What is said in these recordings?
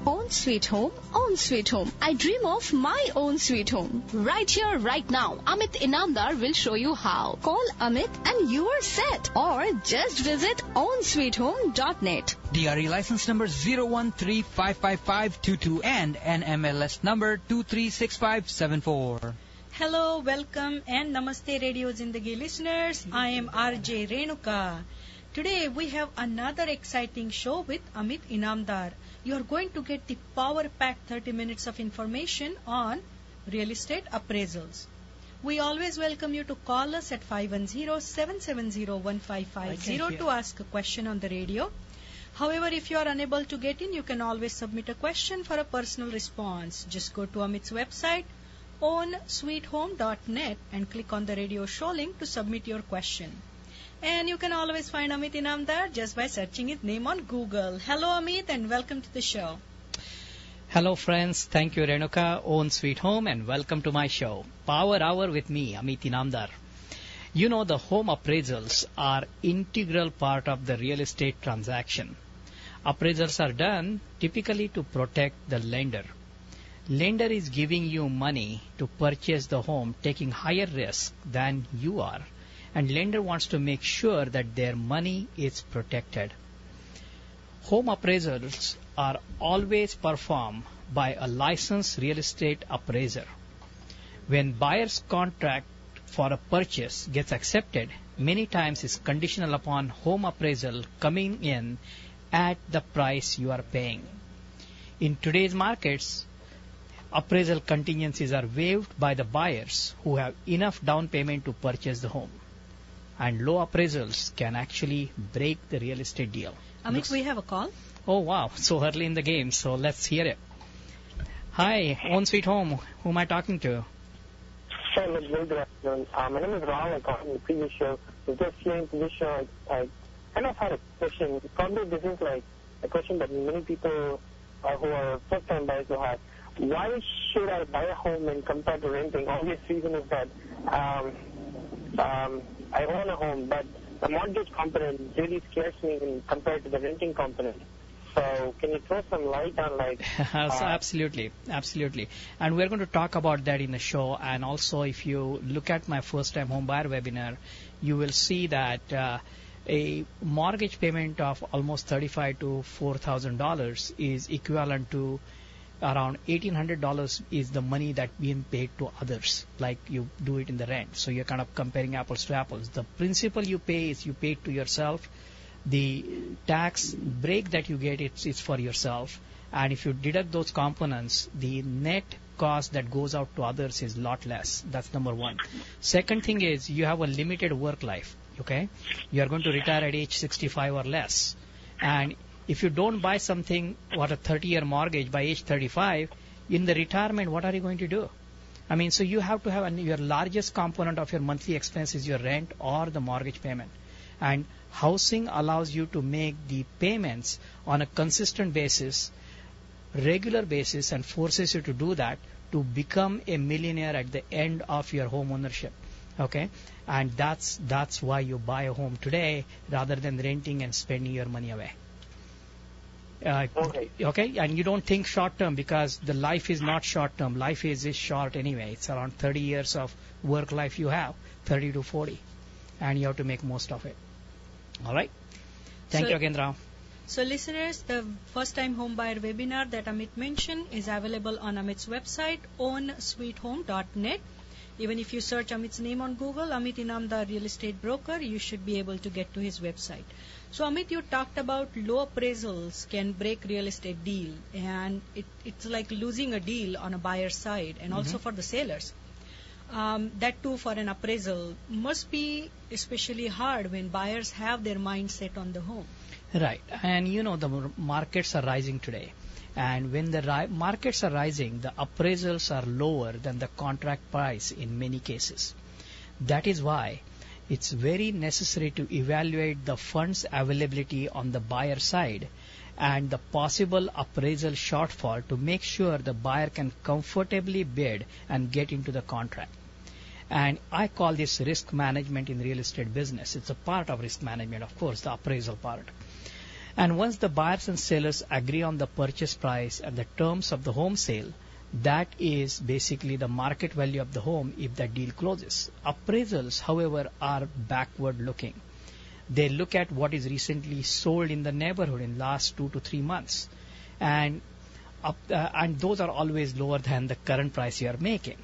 Own sweet home, own sweet home. I dream of my own sweet home. Right here, right now. Amit Inamdar will show you how. Call Amit and you are set. Or just visit ownsweethome.net. DRE license number 013555522 and NMLS number 236574. Hello, welcome and Namaste Radio Zindagi listeners. I am RJ Renuka. Today we have another exciting show with Amit Inamdar. You are going to get the power-packed 30 minutes of information on real estate appraisals. We always welcome you to call us at 510-770-1550 to ask a question on the radio. However, if you are unable to get in, you can always submit a question for a personal response. Just go to Amit's website, ownsweethome.net, and click on the radio show link to submit your question. And you can always find Amit Inamdar just by searching his name on Google. Hello, Amit, and welcome to the show. Hello, friends. Thank you, Renuka, Own Sweet Home, and welcome to my show, Power Hour with me, Amit Inamdar. You know, the home appraisals are integral part of the real estate transaction. Appraisals are done typically to protect the lender. Lender is giving you money to purchase the home, taking higher risk than you are. And lender wants to make sure that their money is protected. Home appraisals are always performed by a licensed real estate appraiser. When buyer's contract for a purchase gets accepted, many times is conditional upon home appraisal coming in at the price you are paying. In today's markets, appraisal contingencies are waived by the buyers who have enough down payment to purchase the home. And low appraisals can actually break the real estate deal. Amit, we have a call. Oh, wow. So early in the game. So let's hear it. Hi, Own Sweet Home. Who am I talking to? Hi, good afternoon. My name is Rahul. I called in the previous show. Just hearing this show, I kind of had a question. Probably this is like a question that many people who are first-time buyers will have. Why should I buy a home and compare to renting? Obvious reason is that I own a home, but the mortgage component really scares me when compared to the renting component. So can you throw some light on like... So absolutely. And we're going to talk about that in the show. And also, if you look at my first-time home buyer webinar, you will see that a mortgage payment of almost $35,000 to $4,000 is equivalent to around $1,800 is the money that being paid to others, like you do it in the rent. So you're kind of comparing apples to apples. The principal you pay is you pay to yourself. The tax break that you get, it's for yourself. And if you deduct those components, the net cost that goes out to others is a lot less. That's number one. Second thing is you have a limited work life. Okay, you are going to retire at age 65 or less, and if you don't buy something, what a 30-year mortgage by age 35, in the retirement, what are you going to do? I mean, so you have to have your largest component of your monthly expense is your rent or the mortgage payment. And housing allows you to make the payments on a consistent basis, regular basis, and forces you to do that to become a millionaire at the end of your home ownership. Okay? And that's why you buy a home today rather than renting and spending your money away. Okay, and you don't think short term because the life is not short term. Life is short anyway. It's around 30 years of work life you have, 30 to 40, and you have to make most of it. All right. Thank you again, Ram. So, listeners, the first-time home buyer webinar that Amit mentioned is available on Amit's website, ownsweethome.net. Even if you search Amit's name on Google, Amit Inamdar Real Estate Broker, you should be able to get to his website. So, Amit, you talked about low appraisals can break real estate deal, and it's like losing a deal on a buyer's side and also for the sellers. That too for an appraisal must be especially hard when buyers have their mind set on the home. Right, and you know the markets are rising today. And when the markets are rising, the appraisals are lower than the contract price in many cases. That is why it's very necessary to evaluate the funds availability on the buyer side and the possible appraisal shortfall to make sure the buyer can comfortably bid and get into the contract. And I call this risk management in real estate business. It's a part of risk management, of course, the appraisal part. And once the buyers and sellers agree on the purchase price and the terms of the home sale, that is basically the market value of the home if that deal closes. Appraisals, however, are backward looking. They look at what is recently sold in the neighborhood in last 2 to 3 months. And those are always lower than the current price you are making.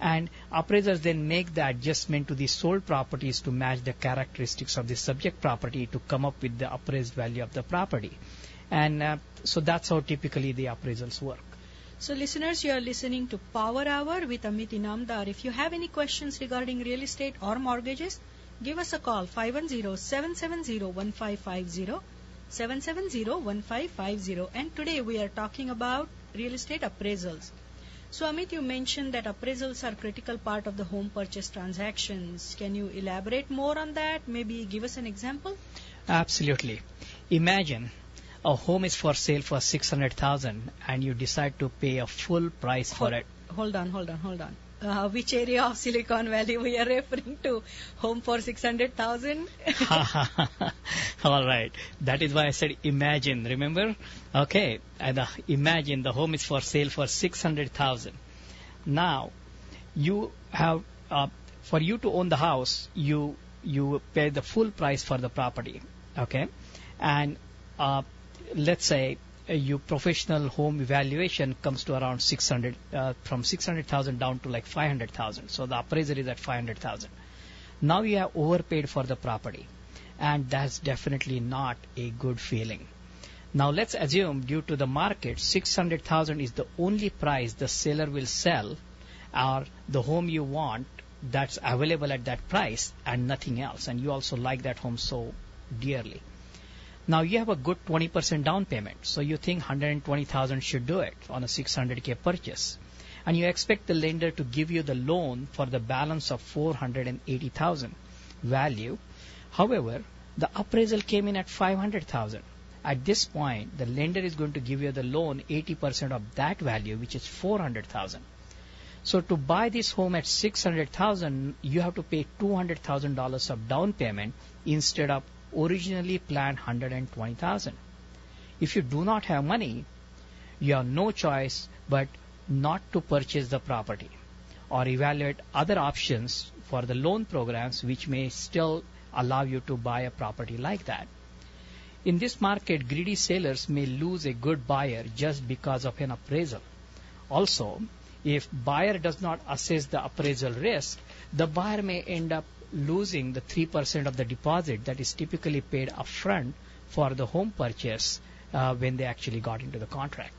And appraisers then make the adjustment to the sold properties to match the characteristics of the subject property to come up with the appraised value of the property. And so that's how typically the appraisals work. So listeners, you are listening to Power Hour with Amit Inamdar. If you have any questions regarding real estate or mortgages, give us a call 510-770-1550, 770-1550. And today we are talking about real estate appraisals. So Amit, you mentioned that appraisals are a critical part of the home purchase transactions. Can you elaborate more on that? Maybe give us an example? Absolutely. Imagine a home is for sale for $600,000 and you decide to pay a full price for it. Hold on. Which area of Silicon Valley we are referring to? Home for $600,000? All right. That is why I said imagine. Remember? Okay. And imagine the home is for sale for $600,000. Now, you have for you to own the house, you pay the full price for the property. Okay, and let's say your professional home evaluation comes to around 600, from 600,000 down to like 500,000. So the appraiser is at 500,000. Now you have overpaid for the property, and that's definitely not a good feeling. Now let's assume due to the market, 600,000 is the only price the seller will sell, or the home you want that's available at that price and nothing else, and you also like that home so dearly. Now you have a good 20% down payment, so you think 120,000 should do it on a 600K purchase, and you expect the lender to give you the loan for the balance of 480,000 value. However, the appraisal came in at 500,000. At this point, the lender is going to give you the loan 80% of that value, which is 400,000. So to buy this home at 600,000, you have to pay $200,000 of down payment instead of originally planned 120,000. If you do not have money, you have no choice but not to purchase the property or evaluate other options for the loan programs which may still allow you to buy a property like that. In this market, greedy sellers may lose a good buyer just because of an appraisal. Also, if buyer does not assess the appraisal risk, the buyer may end up losing the 3% of the deposit that is typically paid upfront for the home purchase when they actually got into the contract.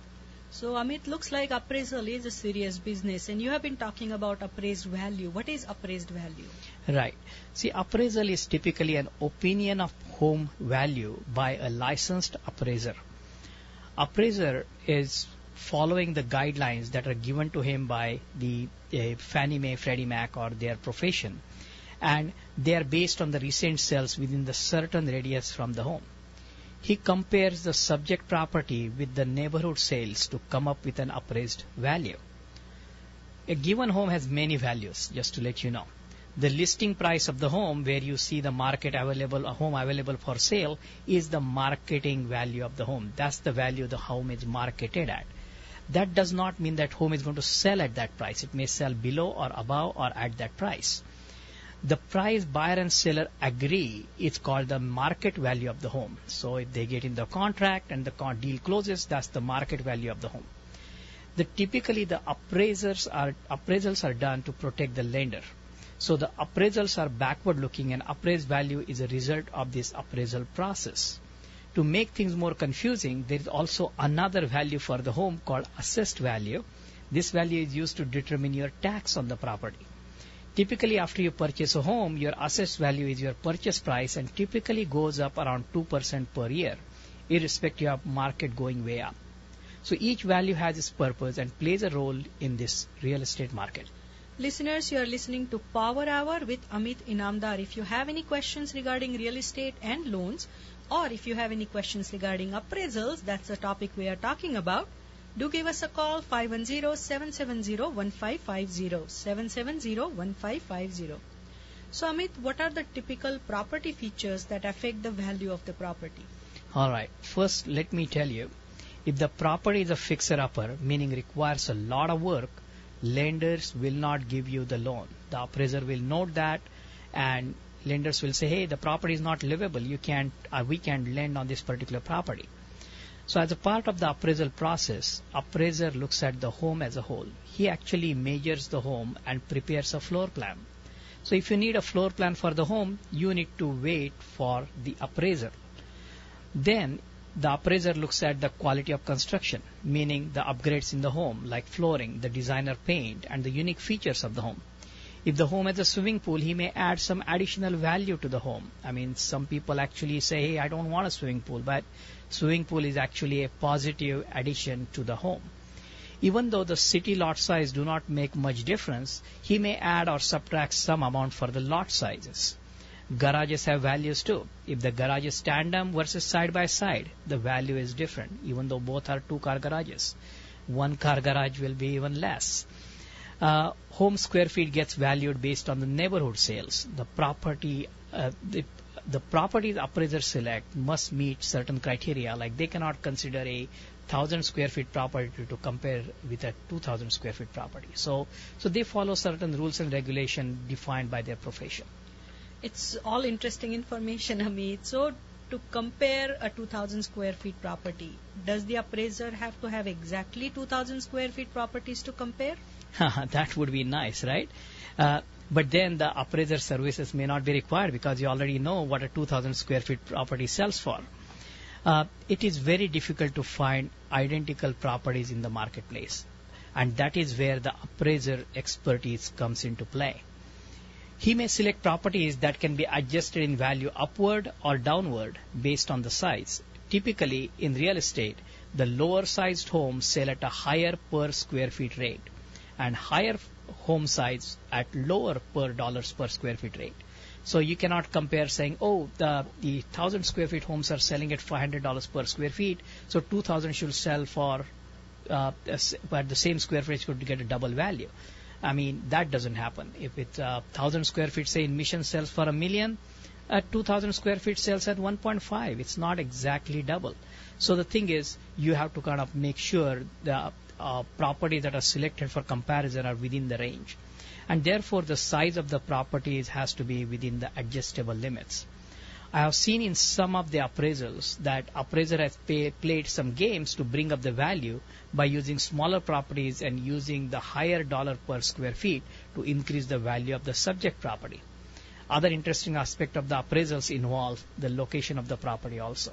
So Amit, looks like appraisal is a serious business, and you have been talking about appraised value. What is appraised value? Right. See, appraisal is typically an opinion of home value by a licensed appraiser. Appraiser is following the guidelines that are given to him by the Fannie Mae, Freddie Mac, or their profession, and they are based on the recent sales within the certain radius from the home. He compares the subject property with the neighborhood sales to come up with an appraised value. A given home has many values, just to let you know. The listing price of the home, where you see the market available, a home available for sale, is the marketing value of the home. That's the value the home is marketed at. That does not mean that home is going to sell at that price. It may sell below or above or at that price. The price buyer and seller agree is called the market value of the home. So if they get in the contract and the deal closes, that's the market value of the home. Typically, the appraisals are done to protect the lender. So the appraisals are backward looking, and appraised value is a result of this appraisal process. To make things more confusing, there is also another value for the home called assessed value. This value is used to determine your tax on the property. Typically, after you purchase a home, your assessed value is your purchase price and typically goes up around 2% per year, irrespective of market going way up. So each value has its purpose and plays a role in this real estate market. Listeners, you are listening to Power Hour with Amit Inamdar. If you have any questions regarding real estate and loans, or if you have any questions regarding appraisals, that's the topic we are talking about, do give us a call 510-770-1550, 770-1550. So Amit, what are the typical property features that affect the value of the property? All right. First, let me tell you, if the property is a fixer-upper, meaning requires a lot of work, lenders will not give you the loan. The appraiser will note that, and lenders will say, hey, the property is not livable. We can't lend on this particular property. So as a part of the appraisal process, appraiser looks at the home as a whole. He actually measures the home and prepares a floor plan. So if you need a floor plan for the home, you need to wait for the appraiser. Then the appraiser looks at the quality of construction, meaning the upgrades in the home, like flooring, the designer paint, and the unique features of the home. If the home has a swimming pool, he may add some additional value to the home. I mean, some people actually say, hey, I don't want a swimming pool, but swimming pool is actually a positive addition to the home. Even though the city lot size do not make much difference, he may add or subtract some amount for the lot sizes. Garages have values too. If the garage is tandem versus side by side, the value is different, even though both are two-car garages. One-car garage will be even less. Home square feet gets valued based on the neighborhood sales. The property the appraiser select must meet certain criteria, like they cannot consider a 1,000 square feet property to compare with a 2,000 square feet property. So they follow certain rules and regulation defined by their profession. It's all interesting information, Amit. So to compare a 2,000 square feet property, does the appraiser have to have exactly 2,000 square feet properties to compare? That would be nice, right? But then the appraiser services may not be required because you already know what a 2,000 square feet property sells for. It is very difficult to find identical properties in the marketplace, and that is where the appraiser expertise comes into play. He may select properties that can be adjusted in value upward or downward based on the size. Typically, in real estate, the lower sized homes sell at a higher per square feet rate, and higher home size at lower per dollars per square feet rate. So you cannot compare saying, oh, the 1,000 square feet homes are selling at $500 per square feet, so 2,000 should sell for at the same square feet could get a double value. I mean, that doesn't happen. If it's 1,000 square feet, say in Mission sells for $1 million, 2,000 square feet sells at 1.5. It's not exactly double. So the thing is, you have to kind of make sure the properties that are selected for comparison are within the range. And therefore, the size of the properties has to be within the adjustable limits. I have seen in some of the appraisals that appraiser has played some games to bring up the value by using smaller properties and using the higher dollar per square feet to increase the value of the subject property. Other interesting aspect of the appraisals involve the location of the property also.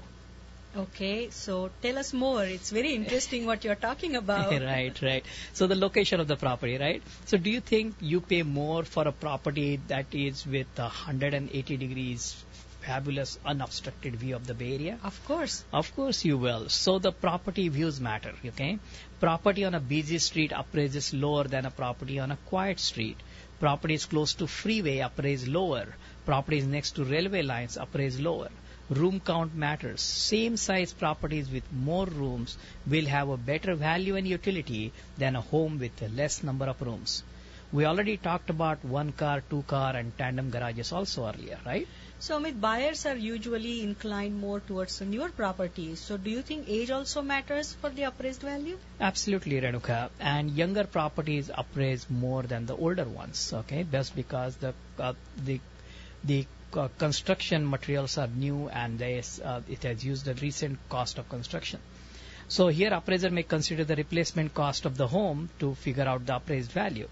Okay, so tell us more. It's very interesting what you're talking about. Right. So the location of the property, right? So do you think you pay more for a property that is with 180 degrees fabulous unobstructed view of the Bay Area? Of course. Of course you will. So the property views matter, okay? Property on a busy street appraises lower than a property on a quiet street. Properties close to freeway appraise lower. Properties next to railway lines appraise lower. Room count matters. Same size properties with more rooms will have a better value and utility than a home with a less number of rooms. We already talked about one car, two car and tandem garages also earlier, right? So Amit, buyers are usually inclined more towards the newer properties. So do you think age also matters for the appraised value? Absolutely, Renuka. And younger properties appraise more than the older ones, okay? That's because the construction materials are new and it has used the recent cost of construction. So here appraiser may consider the replacement cost of the home to figure out the appraised value.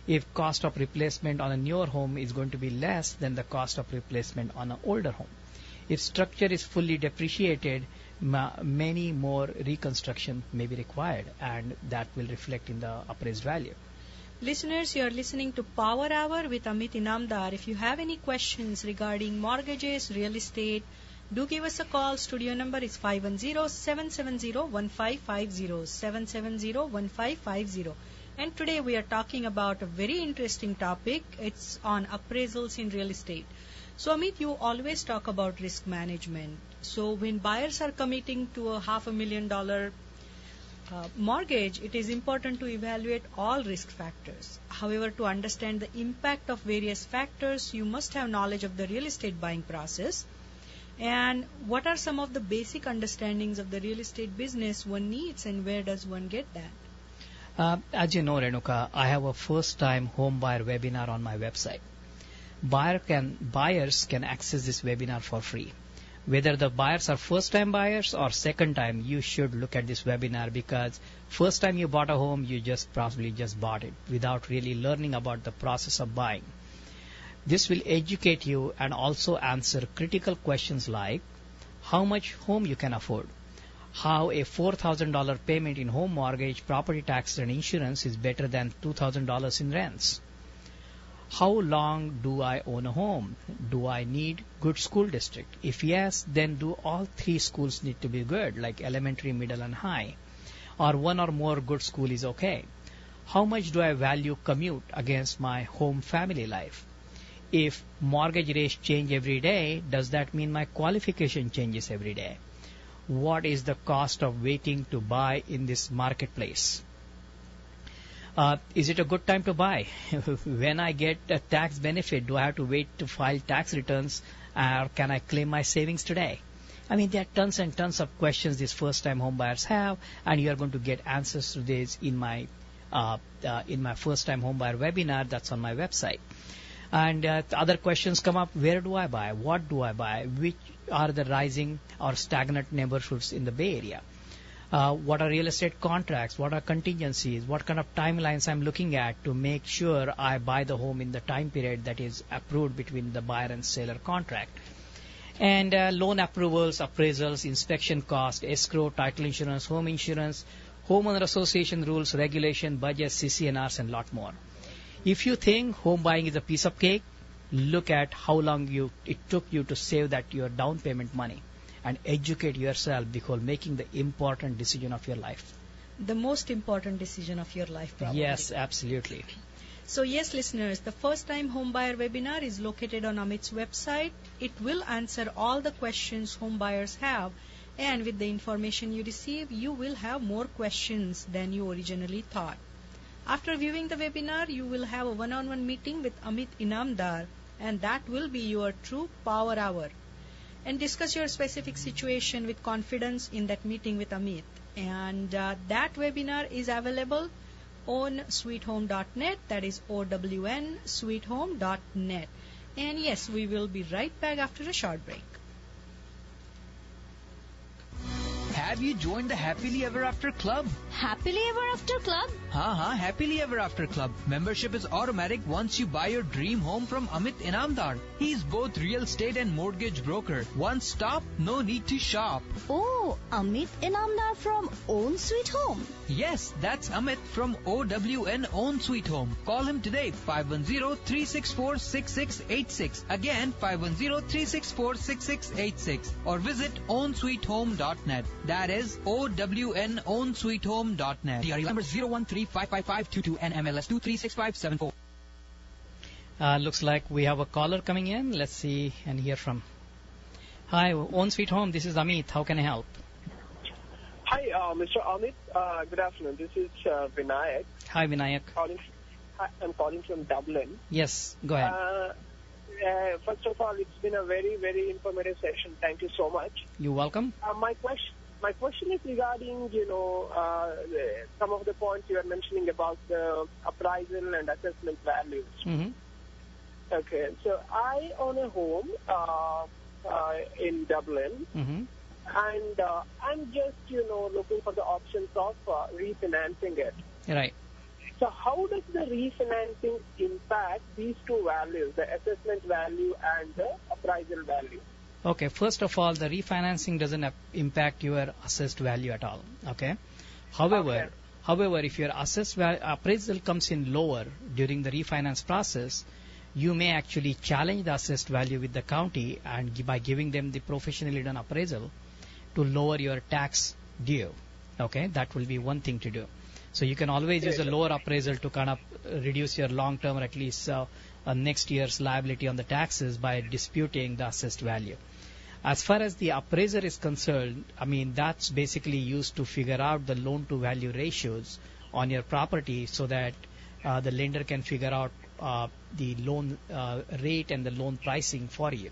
If cost of replacement on a newer home is going to be less than the cost of replacement on an older home. If structure is fully depreciated, many more reconstruction may be required, and that will reflect in the appraised value. Listeners, you are listening to Power Hour with Amit Inamdar. If you have any questions regarding mortgages, real estate, do give us a call. Studio number is 510-770-1550, 770-1550. And today we are talking about a very interesting topic. It's on appraisals in real estate. So Amit, you always talk about risk management. So when buyers are committing to a $500,000 mortgage, it is important to evaluate all risk factors. However, to understand the impact of various factors, you must have knowledge of the real estate buying process. And what are some of the basic understandings of the real estate business one needs, and where does one get that? As you know, Renuka, I have a first-time home buyer webinar on my website. Buyers can access this webinar for free. Whether the buyers are first-time buyers or second-time, you should look at this webinar, because first time you bought a home, you probably just bought it without really learning about the process of buying. This will educate you and also answer critical questions like how much home you can afford, how a $4,000 payment in home mortgage, property tax, and insurance is better than $2,000 in rents. How long do I own a home? Do I need good school district? If yes, then do all 3 schools need to be good, like elementary, middle, and high? Or one or more good school is okay? How much do I value commute against my home family life? If mortgage rates change every day, does that mean my qualification changes every day? What is the cost of waiting to buy in this marketplace? Is it a good time to buy? When I get a tax benefit, do I have to wait to file tax returns, or can I claim my savings today? I mean, there are tons and tons of questions these first-time home buyers have, and you are going to get answers to this in my first-time home buyer webinar that's on my website. And other questions come up: where do I buy? What do I buy? Which are the rising or stagnant neighborhoods in the Bay Area? What are real estate contracts? What are contingencies? What kind of timelines I'm looking at to make sure I buy the home in the time period that is approved between the buyer and seller contract? And loan approvals, appraisals, inspection cost, escrow, title insurance, homeowner association rules, regulation, budgets, CCNRs, and lot more. If you think home buying is a piece of cake, look at how long it took you to save your down payment money, and educate yourself before making the important decision of your life. The most important decision of your life, probably. Yes, absolutely. So yes, listeners, the first-time homebuyer webinar is located on Amit's website. It will answer all the questions home buyers have, and with the information you receive, you will have more questions than you originally thought. After viewing the webinar, you will have a one-on-one meeting with Amit Inamdar, and that will be your true power hour. And discuss your specific situation with confidence in that meeting with Amit. And that webinar is available on sweethome.net, that is OWN, sweethome.net. And yes, we will be right back after a short break. Have you joined the Happily Ever After Club? Happily Ever After Club? Happily Ever After Club. Membership is automatic once you buy your dream home from Amit Inamdar. He's both real estate and mortgage broker. One stop, no need to shop. Oh, Amit Inamdar from Own Sweet Home. Yes, that's Amit from OWN Own Sweet Home. Call him today, 510-364-6686. Again, 510-364-6686. Or visit ownsweethome.net. That is ownsweethome.net. DRE number 013-55522 NMLS 236574. Looks like we have a caller coming in. Let's see and hear from. Hi, Own Sweet Home. This is Amit. How can I help? Hi, Mr. Amit. Good afternoon. This is Vinayak. Hi, Vinayak. I'm calling from Dublin. Yes, go ahead. First of all, it's been a very, very informative session. Thank you so much. You're welcome. My question is regarding, some of the points you are mentioning about the appraisal and assessment values. Mm-hmm. Okay, so I own a home in Dublin, Mm-hmm. and I'm just, looking for the options of refinancing it. Right. So how does the refinancing impact these two values, the assessment value and the appraisal value? Okay, first of all, the refinancing doesn't impact your assessed value at all. Okay. However, if your assessed appraisal comes in lower during the refinance process, you may actually challenge the assessed value with the county, and by giving them the professionally done appraisal to lower your tax due. Okay, that will be one thing to do. So you can always use a lower appraisal to kind of reduce your long-term or at least next year's liability on the taxes by disputing the assessed value. As far as the appraiser is concerned, I mean, that's basically used to figure out the loan-to-value ratios on your property so that the lender can figure out the loan rate and the loan pricing for you.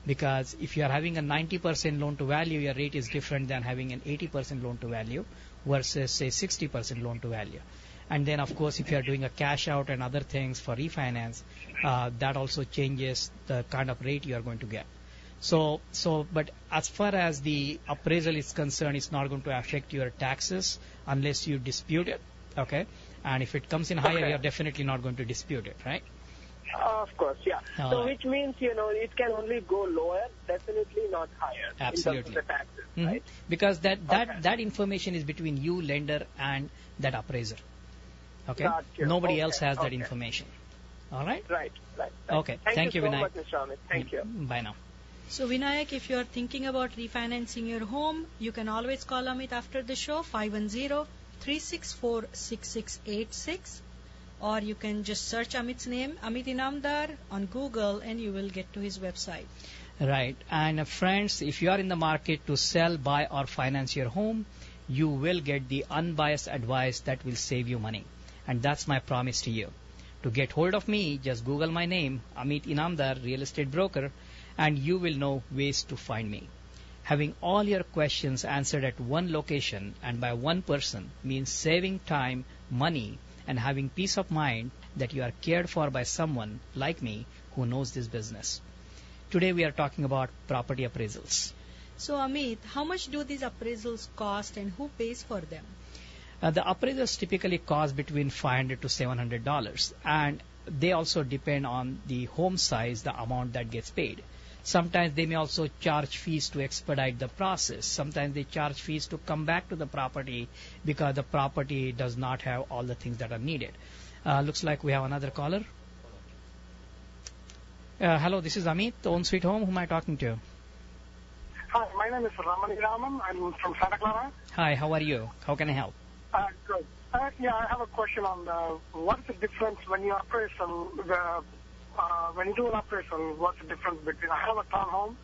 Because if you are having a 90% loan to value, your rate is different than having an 80% loan to value versus say 60% loan to value. And then of course if you are doing a cash out and other things for refinance, that also changes the kind of rate you are going to get. But as far as the appraisal is concerned, it's not going to affect your taxes unless you dispute it, okay? And if it comes in higher, you're definitely not going to dispute it, right? Of course, yeah. So which means, it can only go lower, definitely not higher. Absolutely. In terms of the taxes, right? Because that information is between you, lender, and that appraiser. Okay? Gotcha. Nobody else has that information. All right? Right. Okay. Thank you, so Vinayak. much, Mr. Amit. Thank you. Bye now. So Vinayak, if you are thinking about refinancing your home, you can always call Amit after the show, 510-364-6686. Or you can just search Amit's name, Amit Inamdar, on Google, and you will get to his website. Right. And friends, if you are in the market to sell, buy, or finance your home, you will get the unbiased advice that will save you money. And that's my promise to you. To get hold of me, just Google my name, Amit Inamdar, Real Estate Broker, and you will know ways to find me. Having all your questions answered at one location and by one person means saving time, money, and having peace of mind that you are cared for by someone like me who knows this business. Today we are talking about property appraisals. So Amit, how much do these appraisals cost and who pays for them? The appraisals typically cost between $500 to $700, and they also depend on the home size, the amount that gets paid. Sometimes they may also charge fees to expedite the process. Sometimes they charge fees to come back to the property because the property does not have all the things that are needed. Looks like we have another caller. Hello, this is Amit, Own Sweet Home. Who am I talking to? Hi, my name is Raman. I'm from Santa Clara. Hi, how are you? How can I help? Good. Yeah, I have a question on what's the difference when you appraisal when you do an appraisal, what's the difference between, I have a townhome,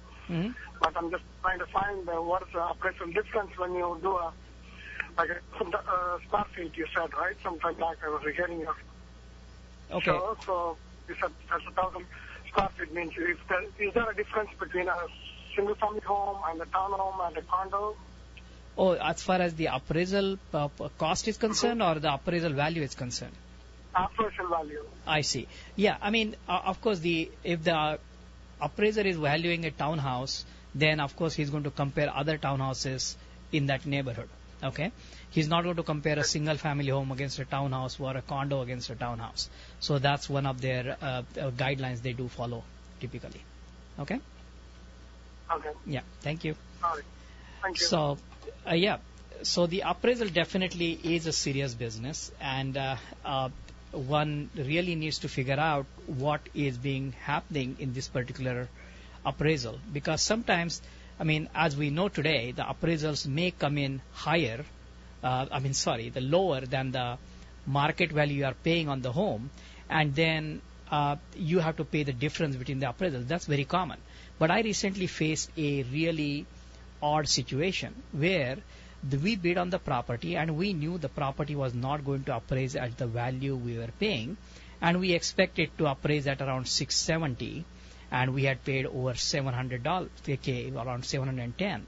but I'm just trying to find what is the appraisal difference when you do a square feet, you said, right? Sometime back I was hearing your show, so you said that's 1,000 square feet means, is there a difference between a single family home and a townhome and a condo? Oh, as far as the appraisal cost is concerned or the appraisal value is concerned? Appraisal value. I see. Yeah, I mean, of course, if the appraiser is valuing a townhouse, then of course he's going to compare other townhouses in that neighborhood. Okay, he's not going to compare a single family home against a townhouse or a condo against a townhouse. So that's one of their guidelines they do follow typically. Okay. Okay. Yeah. Thank you. All right. Thank you. So, So the appraisal definitely is a serious business, and one really needs to figure out what is happening in this particular appraisal, because sometimes, I mean, as we know today, the appraisals may come in higher, the lower than the market value you are paying on the home, and then you have to pay the difference between the appraisals. That's very common. But I recently faced a really odd situation where we bid on the property and we knew the property was not going to appraise at the value we were paying, and we expected to appraise at around $670, and we had paid over $700, around $710.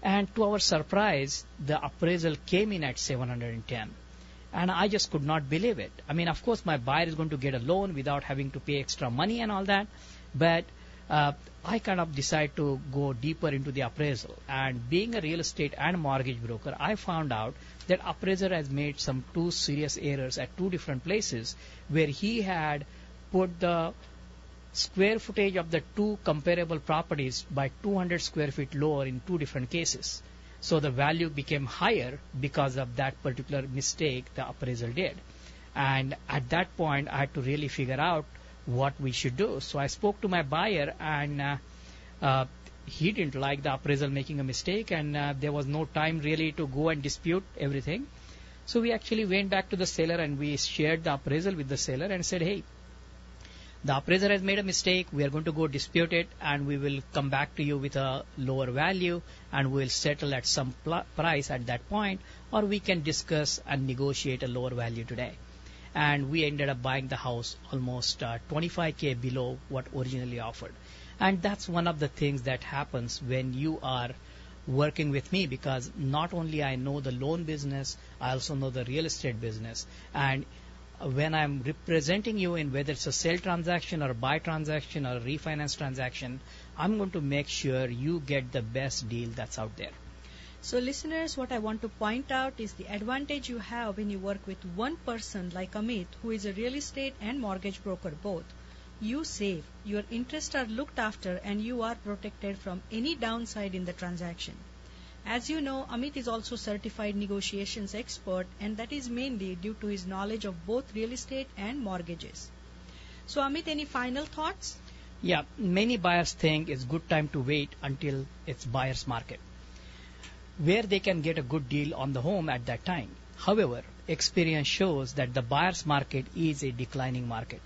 And to our surprise, the appraisal came in at $710. And I just could not believe it. I mean, of course, my buyer is going to get a loan without having to pay extra money and all that, but I kind of decided to go deeper into the appraisal. And being a real estate and mortgage broker, I found out that appraiser has made some two serious errors at two different places where he had put the square footage of the two comparable properties by 200 square feet lower in two different cases. So the value became higher because of that particular mistake the appraiser did. And at that point, I had to really figure out what we should do. So I spoke to my buyer, and he didn't like the appraisal making a mistake, and there was no time really to go and dispute everything. So we actually went back to the seller and we shared the appraisal with the seller and said, hey, the appraiser has made a mistake. We are going to go dispute it, and we will come back to you with a lower value, and we will settle at some price at that point, or we can discuss and negotiate a lower value today. and we ended up buying the house almost 25K below what originally offered. And that's one of the things that happens when you are working with me, because not only I know the loan business, I also know the real estate business. And when I'm representing you in whether it's a sale transaction or a buy transaction or a refinance transaction, I'm going to make sure you get the best deal that's out there. So listeners, what I want to point out is the advantage you have when you work with one person like Amit, who is a real estate and mortgage broker both. You save, your interests are looked after, and you are protected from any downside in the transaction. As you know, Amit is also certified negotiations expert, and that is mainly due to his knowledge of both real estate and mortgages. So Amit, any final thoughts? Yeah, many buyers think it's good time to wait until it's buyer's market, where they can get a good deal on the home at that time. However, experience shows that the buyer's market is a declining market.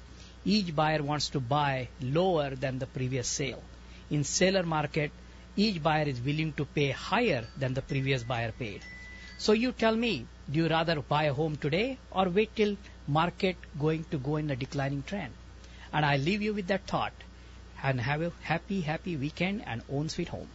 Each buyer wants to buy lower than the previous sale. In seller market, each buyer is willing to pay higher than the previous buyer paid. So you tell me, do you rather buy a home today or wait till market going to go in a declining trend? And I leave you with that thought. And have a happy weekend and own sweet home.